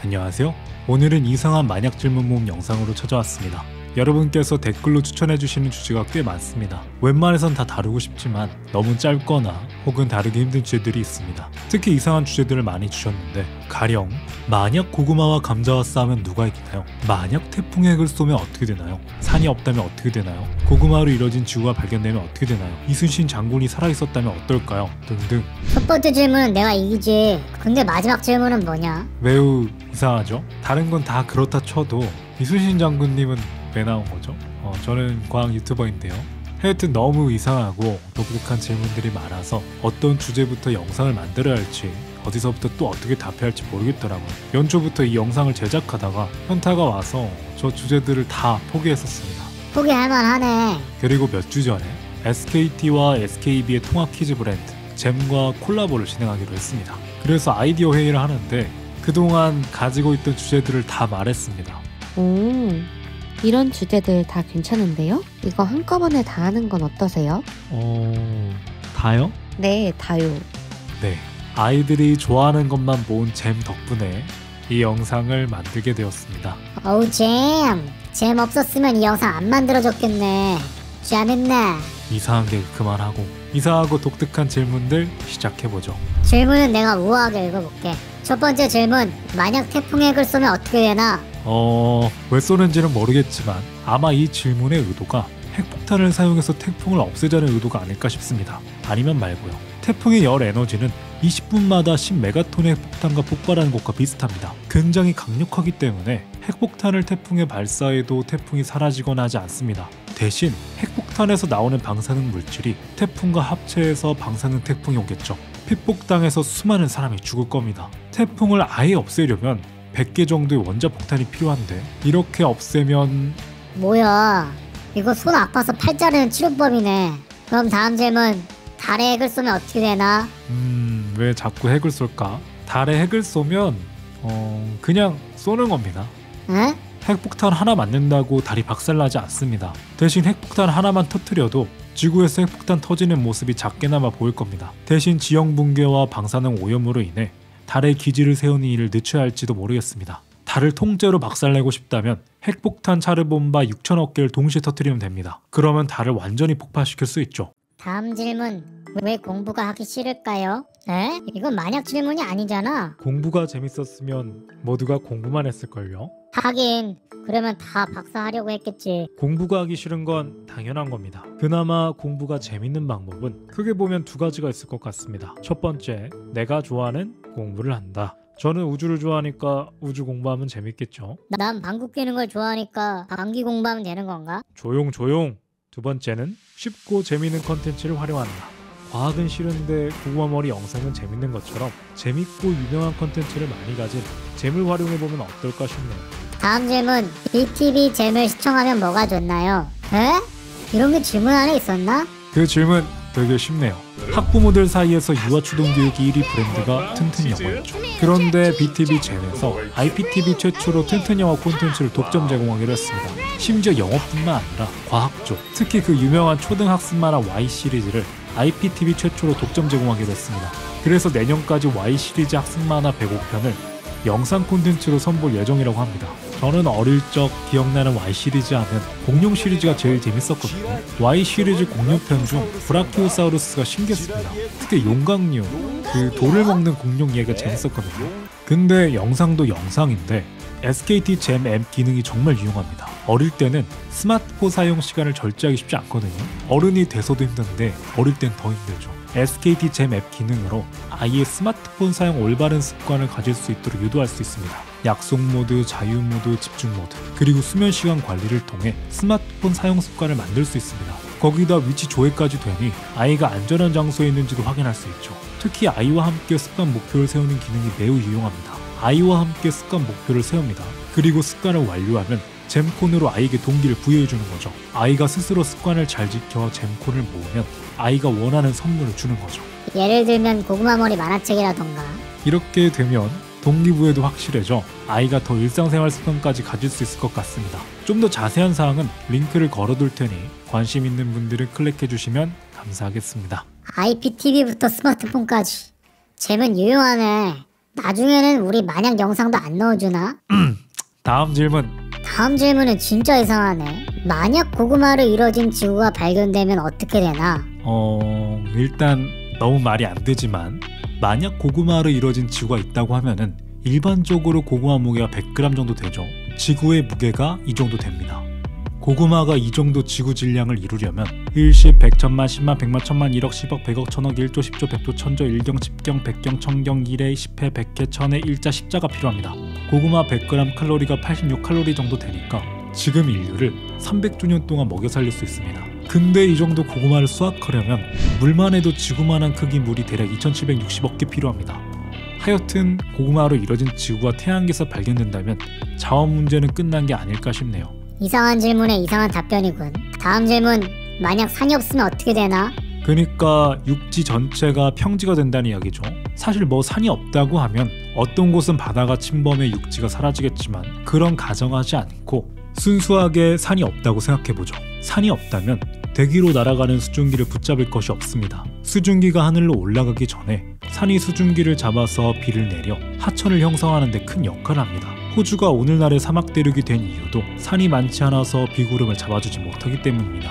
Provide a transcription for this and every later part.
안녕하세요. 오늘은 이상한 만약 질문 모음 영상으로 찾아왔습니다. 여러분께서 댓글로 추천해주시는 주제가 꽤 많습니다. 웬만해선 다 다루고 싶지만 너무 짧거나 혹은 다루기 힘든 주제들이 있습니다. 특히 이상한 주제들을 많이 주셨는데, 가령 만약 고구마와 감자와 싸우면 누가 이기나요? 만약 태풍의 핵을 쏘면 어떻게 되나요? 산이 없다면 어떻게 되나요? 고구마로 이뤄진 지구가 발견되면 어떻게 되나요? 이순신 장군이 살아있었다면 어떨까요? 등등. 첫 번째 질문은 내가 이기지. 근데 마지막 질문은 뭐냐? 매우 이상하죠? 다른 건 다 그렇다 쳐도 이순신 장군님은 왜 나온 거죠? 저는 과학 유튜버인데요. 하여튼 너무 이상하고 독특한 질문들이 많아서 어떤 주제부터 영상을 만들어야 할지, 어디서부터 또 어떻게 답해야 할지 모르겠더라고요. 연초부터 이 영상을 제작하다가 현타가 와서 저 주제들을 다 포기했었습니다. 포기할만 하네. 그리고 몇 주 전에 SKT와 SKB의 통합 퀴즈 브랜드 잼과 콜라보를 진행하기로 했습니다. 그래서 아이디어 회의를 하는데 그동안 가지고 있던 주제들을 다 말했습니다. 이런 주제들 다 괜찮은데요? 이거 한꺼번에 다 하는 건 어떠세요? 다요? 네, 다요. 네, 아이들이 좋아하는 것만 모은 잼 덕분에 이 영상을 만들게 되었습니다. 어우 잼 없었으면 이 영상 안 만들어졌겠네. 잼했네. 이상한 게 그만하고 이상하고 독특한 질문들 시작해보죠. 질문은 내가 우아하게 읽어볼게. 첫 번째 질문, 만약 태풍의 핵을 쏘면 어떻게 되나? 왜 쏘는지는 모르겠지만 아마 이 질문의 의도가 핵폭탄을 사용해서 태풍을 없애자는 의도가 아닐까 싶습니다. 아니면 말고요. 태풍의 열 에너지는 20분마다 10메가톤의 핵폭탄과 폭발하는 것과 비슷합니다. 굉장히 강력하기 때문에 핵폭탄을 태풍에 발사해도 태풍이 사라지거나 하지 않습니다. 대신 핵폭탄에서 나오는 방사능 물질이 태풍과 합체해서 방사능 태풍이 오겠죠. 핏폭당해서 수많은 사람이 죽을 겁니다. 태풍을 아예 없애려면 100개 정도의 원자폭탄이 필요한데 이렇게 없애면... 뭐야, 이거 손 아파서 팔 자르는 치료법이네. 그럼 다음 질문, 달에 핵을 쏘면 어떻게 되나? 왜 자꾸 핵을 쏠까? 달에 핵을 쏘면 그냥 쏘는 겁니다. 응? 핵폭탄 하나 맞는다고 달이 박살나지 않습니다. 대신 핵폭탄 하나만 터뜨려도 지구에서 핵폭탄 터지는 모습이 작게나마 보일 겁니다. 대신 지형 붕괴와 방사능 오염으로 인해 달에 기지를 세우는 일을 늦춰야 할지도 모르겠습니다. 달을 통째로 박살내고 싶다면 핵폭탄 차르본바 6천억 개를 동시에 터뜨리면 됩니다. 그러면 달을 완전히 폭발시킬 수 있죠. 다음 질문, 왜 공부가 하기 싫을까요? 에? 이건 만약 질문이 아니잖아. 공부가 재밌었으면 모두가 공부만 했을걸요? 하긴 그러면 다 박사하려고 했겠지. 공부가 하기 싫은 건 당연한 겁니다. 그나마 공부가 재밌는 방법은 크게 보면 두 가지가 있을 것 같습니다. 첫 번째, 내가 좋아하는 공부를 한다. 저는 우주를 좋아하니까 우주 공부하면 재밌겠죠. 난 방귀 뀌는 걸 좋아하니까 방귀 공부하면 되는 건가? 조용. 두 번째는 쉽고 재밌는 컨텐츠를 활용한다. 과학은 싫은데 고구마머리 영상은 재밌는 것처럼 재밌고 유명한 컨텐츠를 많이 가진 잼을 활용해보면 어떨까 싶네요. 다음 질문, BTV 잼을 시청하면 뭐가 좋나요? 에? 이런 게 질문 안에 있었나? 그 질문 되게 쉽네요. 학부모들 사이에서 유아추동 교육이 1위 브랜드가 튼튼 영어였죠. 그런데 BTV 잼에서 IPTV 최초로 튼튼 영어 콘텐츠를 독점 제공하기로 했습니다. 심지어 영어뿐만 아니라 과학 쪽, 특히 그 유명한 초등학생 만화 Y 시리즈를 IPTV 최초로 독점 제공하기로 했습니다. 그래서 내년까지 Y 시리즈 학생 만화 105편을 영상 콘텐츠로 선보일 예정이라고 합니다. 저는 어릴 적 기억나는 Y 시리즈 하면 공룡 시리즈가 제일 재밌었거든요. Y 시리즈 공룡편 중 브라키오사우루스가 신기했습니다. 특히 용광류, 그 돌을 먹는 공룡 얘기가 재밌었거든요. 근데 영상도 영상인데 SKT 잼 앱 기능이 정말 유용합니다. 어릴 때는 스마트폰 사용 시간을 절제하기 쉽지 않거든요. 어른이 돼서도 힘든데 어릴 땐 더 힘들죠. SKT 잼 앱 기능으로 아이의 스마트폰 사용 올바른 습관을 가질 수 있도록 유도할 수 있습니다. 약속 모드, 자유 모드, 집중 모드, 그리고 수면 시간 관리를 통해 스마트폰 사용 습관을 만들 수 있습니다. 거기다 위치 조회까지 되니 아이가 안전한 장소에 있는지도 확인할 수 있죠. 특히 아이와 함께 습관 목표를 세우는 기능이 매우 유용합니다. 아이와 함께 습관 목표를 세웁니다. 그리고 습관을 완료하면 잼콘으로 아이에게 동기를 부여해주는 거죠. 아이가 스스로 습관을 잘 지켜 잼콘을 모으면 아이가 원하는 선물을 주는 거죠. 예를 들면 고구마머리 만화책이라던가. 이렇게 되면 동기부여도 확실해져 아이가 더 일상생활 습관까지 가질 수 있을 것 같습니다. 좀 더 자세한 사항은 링크를 걸어둘 테니 관심 있는 분들은 클릭해주시면 감사하겠습니다. IPTV부터 스마트폰까지 잼은 유용하네. 나중에는 우리 만약 영상도 안 넣어주나? 다음 질문. 다음 질문은 진짜 이상하네. 만약 고구마로 이루어진 지구가 발견되면 어떻게 되나? 일단 너무 말이 안 되지만 만약 고구마로 이루어진 지구가 있다고 하면은 일반적으로 고구마 무게가 100g 정도 되죠. 지구의 무게가 이 정도 됩니다. 고구마가 이 정도 지구 질량을 이루려면 1, 10, 100, 1000만, 10만, 100만, 1000만, 1억, 10억, 100억, 1000억, 1조, 10조, 100조, 1000조, 1경, 10경, 100경, 1000경, 1회, 10회, 100회, 1000회, 1자, 10자가 필요합니다. 고구마 100g 칼로리가 86칼로리 정도 되니까 지금 인류를 300주년 동안 먹여 살릴 수 있습니다. 근데 이 정도 고구마를 수확하려면 물만 해도 지구만한 크기 물이 대략 2760억 개 필요합니다. 하여튼 고구마로 이뤄진 지구가 태양계에서 발견된다면 자원 문제는 끝난 게 아닐까 싶네요. 이상한 질문에 이상한 답변이군. 다음 질문. 만약 산이 없으면 어떻게 되나? 그러니까 육지 전체가 평지가 된다는 이야기죠. 사실 뭐 산이 없다고 하면 어떤 곳은 바다가 침범해 육지가 사라지겠지만 그런 가정하지 않고 순수하게 산이 없다고 생각해보죠. 산이 없다면 대기로 날아가는 수증기를 붙잡을 것이 없습니다. 수증기가 하늘로 올라가기 전에 산이 수증기를 잡아서 비를 내려 하천을 형성하는 데 큰 역할을 합니다. 호주가 오늘날의 사막 대륙이 된 이유도 산이 많지 않아서 비구름을 잡아주지 못하기 때문입니다.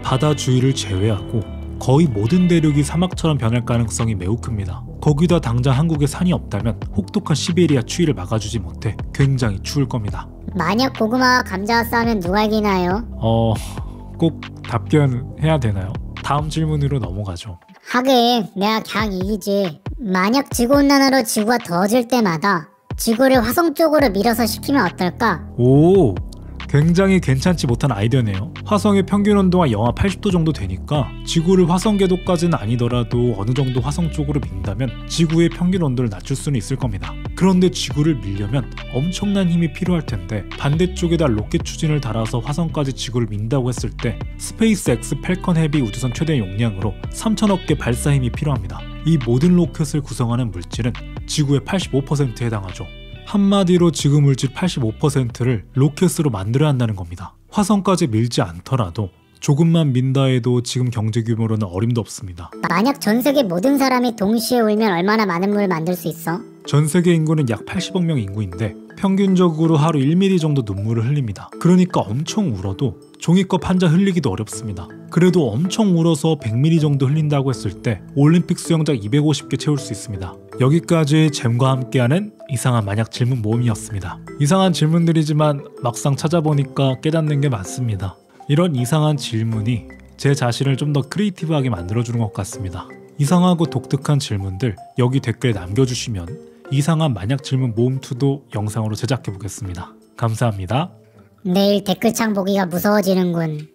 바다 주위를 제외하고 거의 모든 대륙이 사막처럼 변할 가능성이 매우 큽니다. 거기다 당장 한국에 산이 없다면 혹독한 시베리아 추위를 막아주지 못해 굉장히 추울 겁니다. 만약 고구마와 감자와 싸우면 누가 이기나요? 꼭 답변해야 되나요? 다음 질문으로 넘어가죠. 하긴 내가 그냥 이기지. 만약 지구온난화로 지구가 더워질 때마다 지구를 화성 쪽으로 밀어서 식히면 어떨까? 오, 굉장히 괜찮지 못한 아이디어네요. 화성의 평균 온도가 영하 80도 정도 되니까 지구를 화성 궤도까지는 아니더라도 어느 정도 화성 쪽으로 민다면 지구의 평균 온도를 낮출 수는 있을 겁니다. 그런데 지구를 밀려면 엄청난 힘이 필요할 텐데 반대쪽에다 로켓 추진을 달아서 화성까지 지구를 민다고 했을 때 스페이스X 팰컨 헤비 우주선 최대 용량으로 3000억 개 발사 힘이 필요합니다. 이 모든 로켓을 구성하는 물질은 지구의 85%에 해당하죠. 한마디로 지구 물질 85%를 로켓으로 만들어야 한다는 겁니다. 화성까지 밀지 않더라도 조금만 민다 해도 지금 경제 규모로는 어림도 없습니다. 만약 전 세계 모든 사람이 동시에 울면 얼마나 많은 물을 만들 수 있어? 전 세계 인구는 약 80억 명 인구인데 평균적으로 하루 1mm 정도 눈물을 흘립니다. 그러니까 엄청 울어도 종이컵 한 잔 흘리기도 어렵습니다. 그래도 엄청 울어서 100mm 정도 흘린다고 했을 때 올림픽 수영장 250개 채울 수 있습니다. 여기까지 잼과 함께하는 이상한 만약 질문 모음이었습니다. 이상한 질문들이지만 막상 찾아보니까 깨닫는 게 많습니다. 이런 이상한 질문이 제 자신을 좀 더 크리에이티브하게 만들어주는 것 같습니다. 이상하고 독특한 질문들 여기 댓글에 남겨주시면 이상한 만약 질문 모음2도 영상으로 제작해보겠습니다. 감사합니다. 내일 댓글창 보기가 무서워지는군.